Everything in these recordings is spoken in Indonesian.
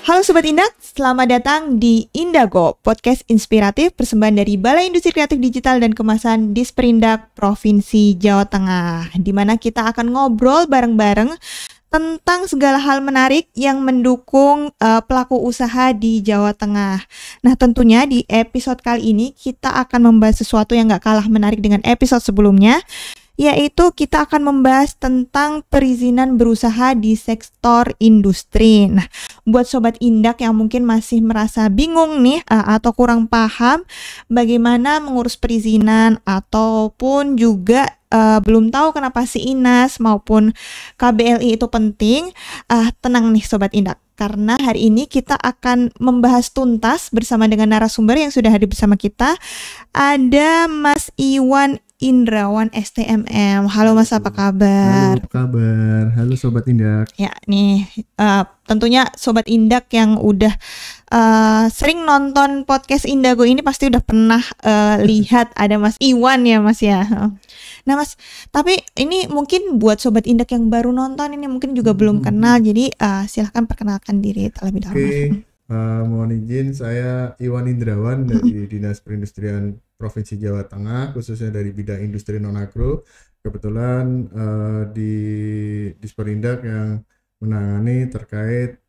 Halo Sobat Indak, selamat datang di Indago, podcast inspiratif persembahan dari Balai Industri Kreatif Digital dan Kemasan Disperindak Provinsi Jawa Tengah, di mana kita akan ngobrol bareng-bareng tentang segala hal menarik yang mendukung pelaku usaha di Jawa Tengah. Nah, tentunya di episode kali ini kita akan membahas sesuatu yang gak kalah menarik dengan episode sebelumnya, yaitu kita akan membahas tentang perizinan berusaha di sektor industri. Nah, buat Sobat Indak yang mungkin masih merasa bingung nih atau kurang paham bagaimana mengurus perizinan ataupun juga belum tahu kenapa si INAS maupun KBLI itu penting, tenang nih Sobat Indak, karena hari ini kita akan membahas tuntas bersama dengan narasumber yang sudah hadir bersama kita. Ada Mas Iwan Indrawan STMM. Halo Mas, apa kabar? Halo, apa kabar? Halo Sobat Indak. Ya nih, tentunya Sobat Indak yang udah sering nonton podcast Indago ini pasti udah pernah lihat ada Mas Iwan ya Mas ya. Nah Mas, tapi ini mungkin buat Sobat Indak yang baru nonton ini mungkin juga belum kenal, jadi silahkan perkenalkan diri terlebih dahulu. Oke, mohon izin, saya Iwan Indrawan dari Dinas Perindustrian Provinsi Jawa Tengah, khususnya dari bidang industri non-agro. Kebetulan di Disperindak yang menangani terkait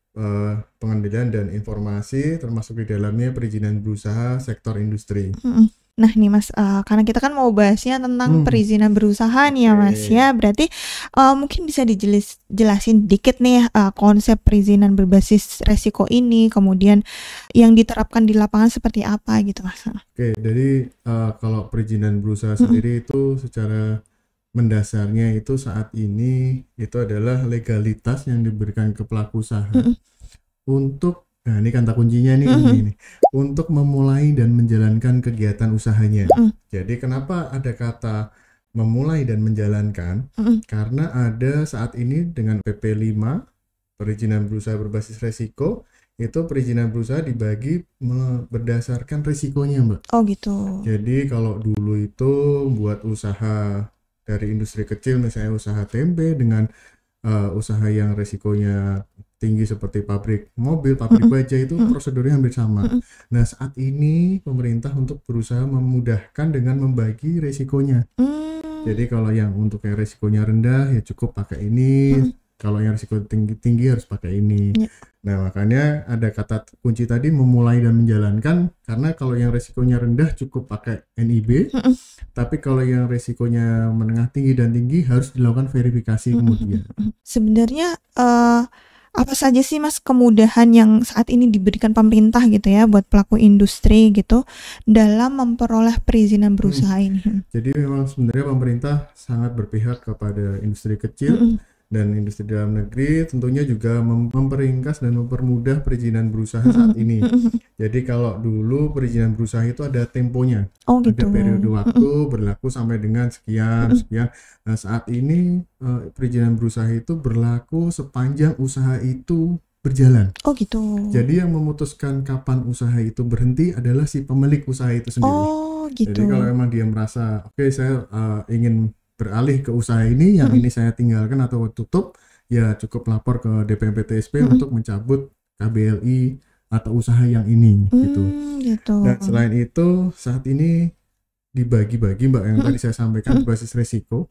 pengendalian dan informasi, termasuk di dalamnya perizinan berusaha sektor industri. Nah nih Mas, karena kita kan mau bahasnya tentang perizinan berusaha nih ya Mas ya, berarti mungkin bisa dijelasin dikit nih konsep perizinan berbasis resiko ini, kemudian yang diterapkan di lapangan seperti apa gitu Mas. Oke, jadi kalau perizinan berusaha sendiri itu secara mendasarnya itu saat ini itu adalah legalitas yang diberikan ke pelaku usaha untuk, nah ini kata kuncinya nih, ini untuk memulai dan menjalankan kegiatan usahanya. Jadi kenapa ada kata memulai dan menjalankan? Karena ada saat ini dengan PP 5 perizinan berusaha berbasis resiko, itu perizinan berusaha dibagi berdasarkan risikonya Mbak. Oh gitu. Jadi kalau dulu itu buat usaha dari industri kecil, misalnya usaha tempe dengan usaha yang risikonya tinggi seperti pabrik mobil, pabrik baja, itu prosedurnya hampir sama. Nah saat ini pemerintah untuk berusaha memudahkan dengan membagi risikonya. Jadi kalau yang untuk yang risikonya rendah ya cukup pakai ini, kalau yang risiko tinggi harus pakai ini. Nah makanya ada kata kunci tadi memulai dan menjalankan, karena kalau yang risikonya rendah cukup pakai NIB, tapi kalau yang risikonya menengah tinggi dan tinggi harus dilakukan verifikasi kemudian. Sebenarnya apa saja sih Mas kemudahan yang saat ini diberikan pemerintah gitu ya buat pelaku industri gitu dalam memperoleh perizinan berusaha ini? Jadi memang sebenarnya pemerintah sangat berpihak kepada industri kecil dan industri dalam negeri, tentunya juga memperingkas dan mempermudah perizinan berusaha saat ini. Jadi kalau dulu perizinan berusaha itu ada temponya, ada periode waktu berlaku sampai dengan sekian. Nah saat ini perizinan berusaha itu berlaku sepanjang usaha itu berjalan. Oh gitu. Jadi yang memutuskan kapan usaha itu berhenti adalah si pemilik usaha itu sendiri. Oh gitu. Jadi kalau emang dia merasa oke, saya ingin beralih ke usaha ini, yang ini saya tinggalkan atau tutup, ya cukup lapor ke DPMPTSP untuk mencabut KBLI atau usaha yang ini gitu. Dan selain itu saat ini dibagi-bagi Mbak, yang tadi saya sampaikan berbasis resiko.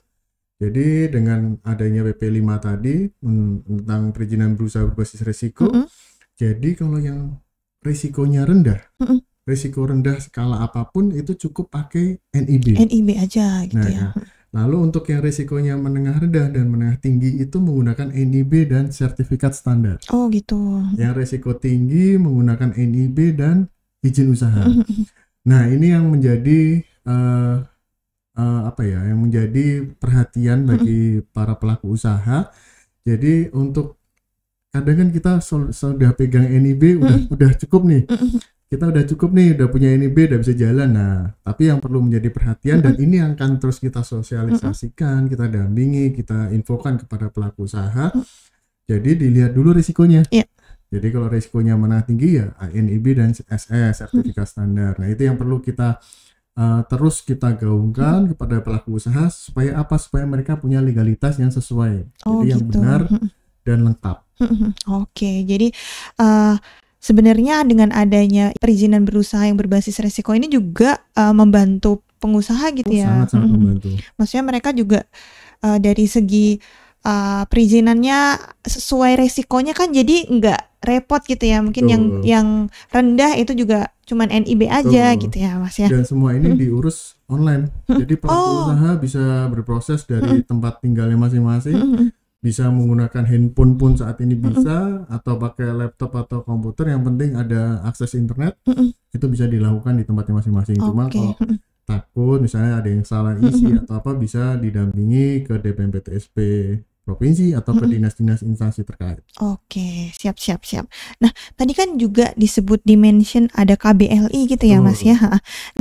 Jadi dengan adanya PP 5 tadi tentang perizinan berusaha berbasis resiko, jadi kalau yang risikonya rendah, risiko rendah skala apapun itu cukup pakai NIB. NIB aja gitu ya. Lalu untuk yang risikonya menengah rendah dan menengah tinggi itu menggunakan NIB dan sertifikat standar. Oh gitu. Yang risiko tinggi menggunakan NIB dan izin usaha. Nah ini yang menjadi yang menjadi perhatian bagi para pelaku usaha. Jadi untuk kadang kan kita sudah pegang NIB udah cukup nih. Kita udah cukup nih, udah punya NIB, udah bisa jalan. Nah, tapi yang perlu menjadi perhatian dan ini yang akan terus kita sosialisasikan, kita dampingi, kita infokan kepada pelaku usaha. Jadi dilihat dulu risikonya. Jadi kalau risikonya mana tinggi ya NIB dan SS, sertifikat standar. Nah, itu yang perlu kita terus kita gaungkan kepada pelaku usaha supaya apa? Supaya mereka punya legalitas yang sesuai. Jadi yang benar dan lengkap. Oke, jadi sebenarnya dengan adanya perizinan berusaha yang berbasis resiko ini juga membantu pengusaha gitu ya. Sangat-sangat membantu. Maksudnya mereka juga dari segi perizinannya sesuai resikonya kan, jadi nggak repot gitu ya. Mungkin Betul. yang rendah itu juga cuman NIB aja Betul. gitu ya Mas ya. Dan semua ini diurus online. Jadi pelaku usaha bisa berproses dari tempat tinggalnya masing-masing. Bisa menggunakan handphone pun saat ini bisa, atau pakai laptop atau komputer, yang penting ada akses internet. Itu bisa dilakukan di tempatnya masing-masing. Cuma kalau takut misalnya ada yang salah isi atau apa, bisa didampingi ke DPMPTSP provinsi atau ke dinas-dinas instansi terkait. Oke, siap. Nah, tadi kan juga disebut dimension ada KBLI gitu ya Mas ya.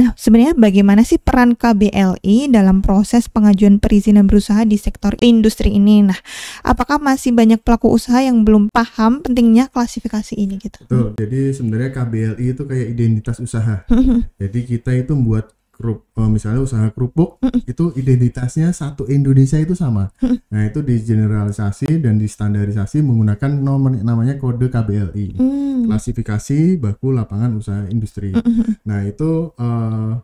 Nah, sebenarnya bagaimana sih peran KBLI dalam proses pengajuan perizinan berusaha di sektor industri ini? Nah, apakah masih banyak pelaku usaha yang belum paham pentingnya klasifikasi ini gitu? Betul, jadi sebenarnya KBLI itu kayak identitas usaha. Jadi kita itu membuat misalnya usaha kerupuk, itu identitasnya satu Indonesia itu sama. Nah, itu digeneralisasi dan distandarisasi menggunakan namanya kode KBLI, klasifikasi baku lapangan usaha industri. Nah, itu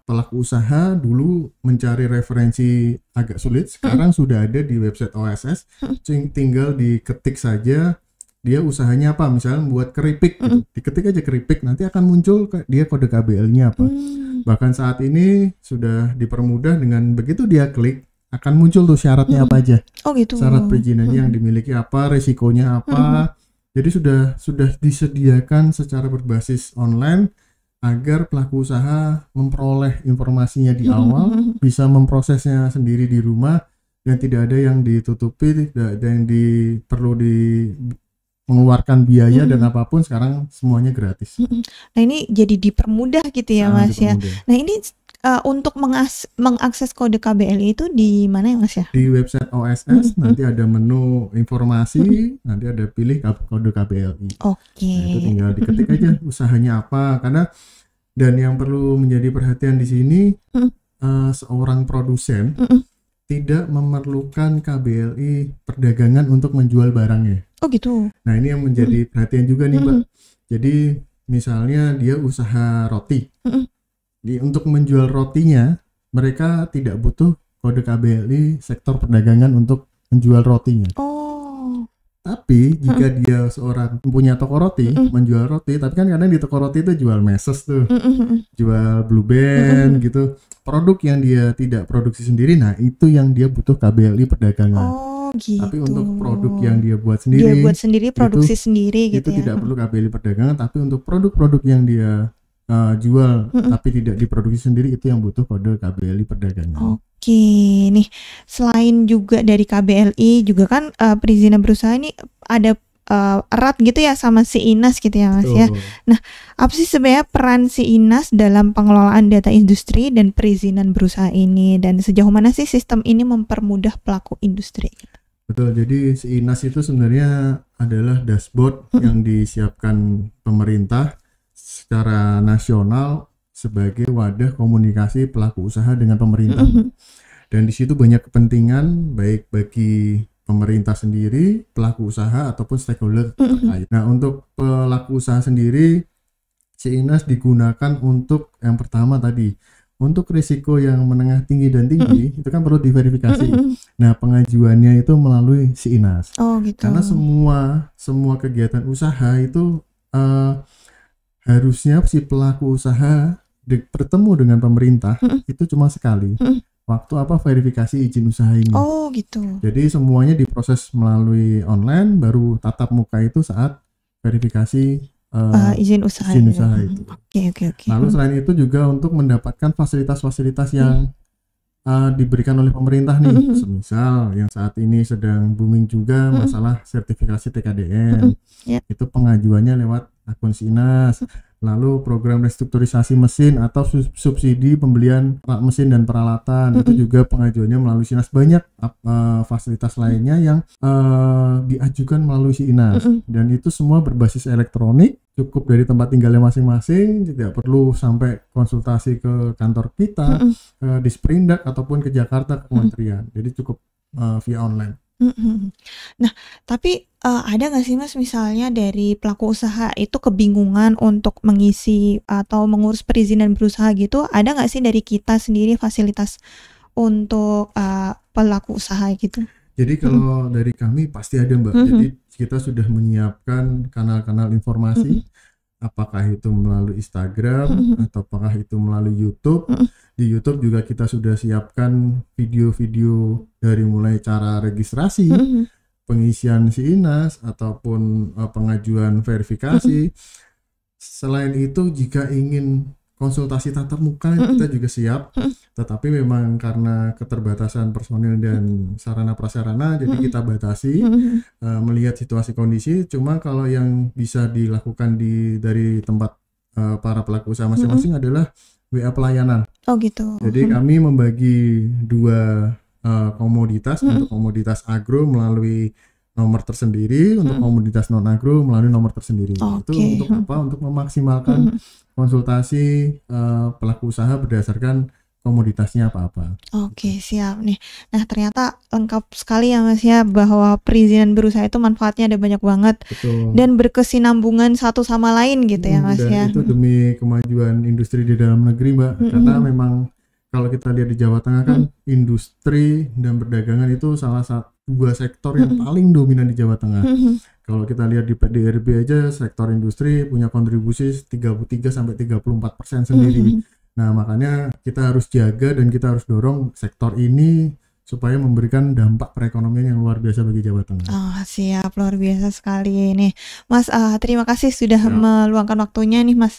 pelaku usaha dulu mencari referensi agak sulit, sekarang sudah ada di website OSS, tinggal diketik saja dia usahanya apa, misalnya buat keripik gitu. Diketik aja keripik, nanti akan muncul dia kode KBL-nya apa. Bahkan saat ini sudah dipermudah, dengan begitu dia klik akan muncul tuh syaratnya apa aja. Oh gitu. Syarat perizinannya yang dimiliki apa, resikonya apa. Jadi sudah disediakan secara berbasis online agar pelaku usaha memperoleh informasinya di awal, bisa memprosesnya sendiri di rumah, dan tidak ada yang ditutupi, tidak ada yang perlu mengeluarkan biaya dan apapun, sekarang semuanya gratis. Nah, ini jadi dipermudah gitu ya Mas ya. Nah, ini untuk mengakses kode KBLI itu di mana ya Mas ya? Di website OSS nanti ada menu informasi, nanti ada pilih kode KBLI. Oke. Nah, itu tinggal diketik aja usahanya apa. Dan yang perlu menjadi perhatian di sini, seorang produsen tidak memerlukan KBLI perdagangan untuk menjual barangnya. Oh gitu. Nah, ini yang menjadi perhatian juga nih Mbak. Jadi misalnya dia usaha roti, untuk menjual rotinya mereka tidak butuh kode KBLI sektor perdagangan untuk menjual rotinya. Tapi jika dia seorang punya toko roti, menjual roti, tapi kan kadang di toko roti itu jual meses tuh, jual Blue Band gitu, produk yang dia tidak produksi sendiri, nah itu yang dia butuh KBLI perdagangan. Gitu. Tapi untuk produk yang dia buat sendiri, produksi sendiri gitu itu ya. tidak perlu KBLI perdagangan. Tapi untuk produk-produk yang dia jual tapi tidak diproduksi sendiri, itu yang butuh kode KBLI perdagangan. Oke, nih selain juga dari KBLI juga kan perizinan berusaha ini ada erat gitu ya sama SIINAS gitu ya Mas ya. Nah, apa sih sebenarnya peran SIINAS dalam pengelolaan data industri dan perizinan berusaha ini, dan sejauh mana sih sistem ini mempermudah pelaku industri? Betul, jadi SIINAS itu sebenarnya adalah dashboard yang disiapkan pemerintah secara nasional sebagai wadah komunikasi pelaku usaha dengan pemerintah. Dan di situ banyak kepentingan baik bagi pemerintah sendiri, pelaku usaha ataupun stakeholder terkait. Nah, untuk pelaku usaha sendiri, SIINAS digunakan untuk yang pertama tadi, untuk risiko yang menengah tinggi dan tinggi, itu kan perlu diverifikasi. Nah, pengajuannya itu melalui SIINAS. Gitu. Karena semua kegiatan usaha itu harusnya si pelaku usaha bertemu dengan pemerintah itu cuma sekali. Waktu verifikasi izin usaha ini. Gitu. Jadi semuanya diproses melalui online, baru tatap muka itu saat verifikasi izin usaha itu. Oke. Lalu selain itu juga untuk mendapatkan fasilitas-fasilitas yang diberikan oleh pemerintah nih, semisal yang saat ini sedang booming juga masalah sertifikasi TKDN, itu pengajuannya lewat akun SIINAS. Lalu program restrukturisasi mesin atau subsidi pembelian mesin dan peralatan, itu juga pengajuannya melalui SIINAS. Banyak fasilitas lainnya yang diajukan melalui SIINAS, dan itu semua berbasis elektronik, cukup dari tempat tinggalnya masing-masing, tidak perlu sampai konsultasi ke kantor kita, ke Disperindak ataupun ke Jakarta ke kementerian. Jadi cukup via online. Mhm. Nah, tapi, ada nggak sih Mas misalnya dari pelaku usaha itu kebingungan untuk mengisi atau mengurus perizinan berusaha gitu, ada nggak sih dari kita sendiri fasilitas untuk, pelaku usaha gitu? Jadi Mhm, kalau dari kami pasti ada Mbak. Jadi mhm, kita sudah menyiapkan kanal-kanal mhm, informasi, apakah itu melalui mhm, Instagram mhm, atau apakah itu melalui YouTube. mhm, Di YouTube juga kita sudah siapkan video-video dari mulai cara registrasi, mhm, pengisian SINAS ataupun pengajuan mhm, verifikasi. Selain itu jika ingin konsultasi tatap muka mhm, kita juga siap, mhm, tetapi memang karena keterbatasan personil dan sarana prasarana jadi mhm, kita batasi mhm, melihat situasi kondisi. Cuma kalau yang bisa dilakukan dari tempat para pelaku usaha mhm. masing-masing adalah WA pelayanan. Oh gitu. Jadi Mhm, kami membagi dua komoditas, mhm, untuk komoditas agro melalui nomor tersendiri, untuk mhm. komoditas non agro melalui nomor tersendiri. Itu Oke, untuk mhm, apa? Untuk memaksimalkan mhm. konsultasi pelaku usaha berdasarkan komoditasnya apa-apa. Gitu. Oke, siap nih. Nah, ternyata lengkap sekali ya Mas ya bahwa perizinan berusaha itu manfaatnya ada banyak banget Betul. dan berkesinambungan satu sama lain gitu ya Mas Dan ya. itu Mhm, demi kemajuan industri di dalam negeri, Mbak. Karena mhm, memang kalau kita lihat di Jawa Tengah kan mhm, industri dan perdagangan itu salah satu dua sektor yang mhm, paling dominan di Jawa Tengah. mhm. Kalau kita lihat di PDRB aja sektor industri punya kontribusi 33 sampai 34% sendiri. Mhm. Nah, makanya kita harus jaga dan kita harus dorong sektor ini supaya memberikan dampak perekonomian yang luar biasa bagi Jawa Tengah. Oh, siap, luar biasa sekali nih. Mas, terima kasih sudah Ya. meluangkan waktunya nih Mas.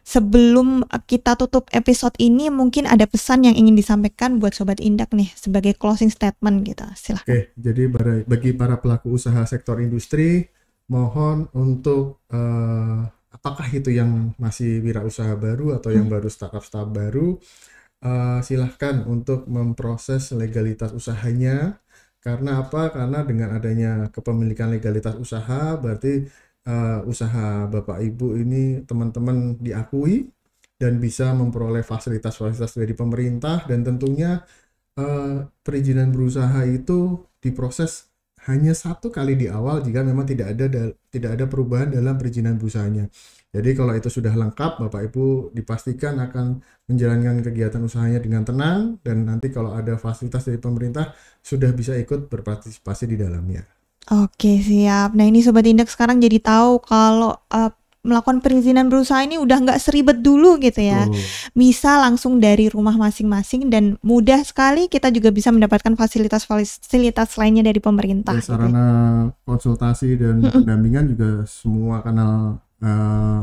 Sebelum kita tutup episode ini mungkin ada pesan yang ingin disampaikan buat Sobat Indak nih sebagai closing statement gitu. Silahkan. Oke, jadi bagi para pelaku usaha sektor industri, mohon untuk apakah itu yang masih wirausaha baru atau yang Mhm, baru startup baru, silahkan untuk memproses legalitas usahanya. Karena apa? Karena dengan adanya kepemilikan legalitas usaha, berarti usaha Bapak Ibu ini teman-teman diakui dan bisa memperoleh fasilitas-fasilitas dari pemerintah, dan tentunya perizinan berusaha itu diproses hanya satu kali di awal jika memang tidak ada perubahan dalam perizinan berusahanya. Jadi kalau itu sudah lengkap, Bapak Ibu dipastikan akan menjalankan kegiatan usahanya dengan tenang, dan nanti kalau ada fasilitas dari pemerintah sudah bisa ikut berpartisipasi di dalamnya. Oke, siap. Nah, ini Sobat Indak sekarang jadi tahu kalau melakukan perizinan berusaha ini udah nggak seribet dulu gitu ya. Betul. Bisa langsung dari rumah masing-masing dan mudah sekali kita juga bisa mendapatkan fasilitas lainnya dari pemerintah Dan gitu ya. sarana konsultasi dan Mhm, pendampingan juga semua kanal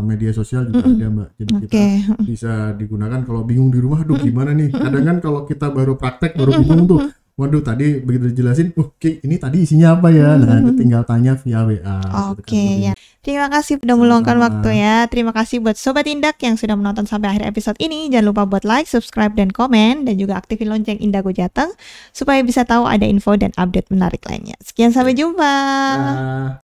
media sosial juga mhm. ada, Mbak. Jadi kita Oke. Mhm, bisa digunakan kalau bingung di rumah, aduh mhm, gimana nih? Kadang mhm, kan kalau kita baru praktek baru mhm, bingung tuh. mhm, Waduh, tadi begitu dijelasin, oke, ini tadi isinya apa ya? mhm, Nah, itu mhm. tinggal tanya via WA gitu kan Oke ya. lebih. Terima kasih sudah meluangkan waktu Sama-sama. ya. Terima kasih buat Sobat Indak yang sudah menonton sampai akhir episode ini. Jangan lupa buat like, subscribe, dan komen. Dan juga aktifin lonceng Indago Jateng supaya bisa tahu ada info dan update menarik lainnya. Sekian, sampai Oke. jumpa. Dah.